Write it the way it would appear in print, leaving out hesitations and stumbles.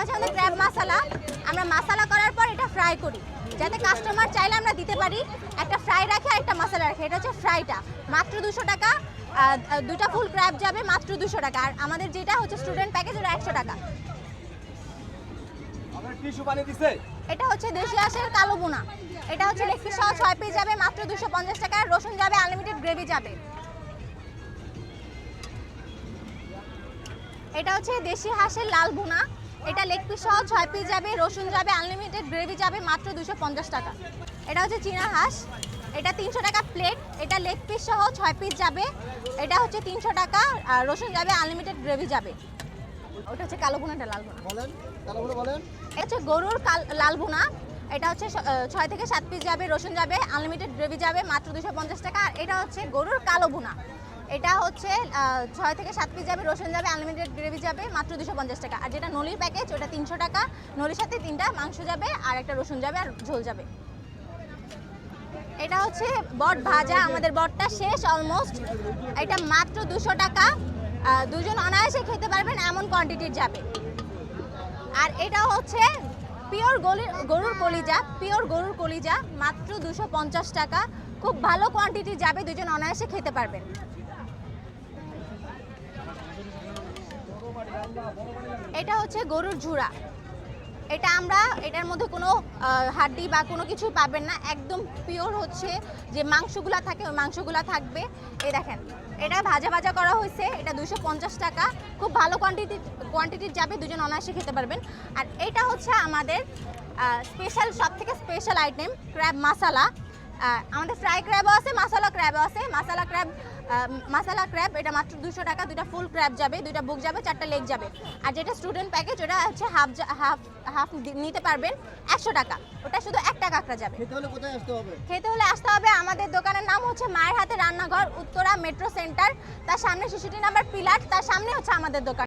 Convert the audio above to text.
হচ্ছে আমাদের ক্র্যাব মশলা। আমরা মশলা করার পর এটা ফ্রাই করি, যাতে কাস্টমার চাইলে আমরা দিতে পারি একটা ফ্রাই রাখি আর একটা মশলা রাখি। এটা হচ্ছে ফ্রাইটা মাত্র 200 টাকা, দুটা ফুল ক্র্যাব যাবে মাত্র 200 টাকা। আর আমাদের যেটা হচ্ছে স্টুডেন্ট প্যাকেজ, ওটা 100 টাকা। এটা হচ্ছে দেশি হাঁসের কালো বোনা। এটা হচ্ছে লেগ পিস সহ 6 পিস যাবে মাত্র 250 টাকা। রসুন যাবে, আনলিমিটেড গ্রেভি যাবে। এটা হচ্ছে দেশি হাঁসের লাল বোনা। এটা লেগ পিস সহ 6 পিস যাবে, রসুন যাবে, আনলিমিটেড গ্রেভি যাবে মাত্র 250 টাকা। এটা হচ্ছে চীনা হাঁস। এটা 300 টাকা প্লেট। এটা লেগ পিস সহ 6 পিস যাবে। এটা হচ্ছে 300 টাকা, আর রসুন যাবে, আনলিমিটেড গ্রেভি যাবে। ওটা হচ্ছে কালো বোনাটা, লাল বোনা। এটা হচ্ছে গরুর লাল বোনা। এটা হচ্ছে 6 থেকে 7 পিস যাবে, রসুন যাবে, আনলিমিটেড গ্রেভি যাবে মাত্র 250 টাকা। আর এটা হচ্ছে গরুর কালো বোনা। এটা হচ্ছে 6 থেকে 7 পিস যাবে, রসুন যাবে, আনলিমিটেড গ্রেভি যাবে মাত্র 250 টাকা। আর যেটা নলির প্যাকেজ, ওটা 300 টাকা। নলির সাথে 3টা মাংস যাবে, আর একটা রসুন যাবে, আর ঝোল যাবে। এটা হচ্ছে বট ভাজা। আমাদের বটটা শেষ অলমোস্ট। এটা মাত্র 200 টাকা। দুজন অনায়াসে খেতে পারবেন, এমন কোয়ান্টিটির যাবে। আর এটা হচ্ছে পিওর গরুর কলিজা, পিওর গরুর কলিজা মাত্র 250 টাকা। খুব ভালো কোয়ান্টিটি যাবে, দুজন অনায়াসে খেতে পারবেন। এটা হচ্ছে গরুর ঝুড়া। এটা আমরা এটার মধ্যে কোনো হাড্ডি বা কোনো কিছু পাবেন না, একদম পিওর হচ্ছে যে মাংসগুলা থাকে, ওই মাংসগুলা থাকবে। এই দেখেন, এটা ভাজা ভাজা করা হয়েছে। এটা 250 টাকা। খুব ভালো কোয়ান্টিটির যাবে, দুজন অনায়াসে খেতে পারবেন। আর এটা হচ্ছে আমাদের স্পেশাল, সব থেকে স্পেশাল আইটেম ক্র্যাব মশলা। আমাদের ফ্রাই ক্র্যাবও আছে, মশলা ক্র্যাবও আছে। মশলা ক্র্যাব এটা মাত্র 200 টাকা। দুইটা ফুল ক্র্যাব যাবে, দুইটা বুক যাবে, 4টা লেগ যাবে। আর যেটা স্টুডেন্ট প্যাকেজ, ওটা হচ্ছে হাফ নিতে পারবেন 100 টাকা। ওটা শুধু একটা কাঁকড়া যাবে। খেতে হলে আসতে হবে। আমাদের দোকানের নাম হচ্ছে মায়ের হাতে রান্নাঘর, উত্তরা মেট্রো সেন্টার। তার সামনে 66 নাম্বার পিলার, তার সামনে হচ্ছে আমাদের দোকান।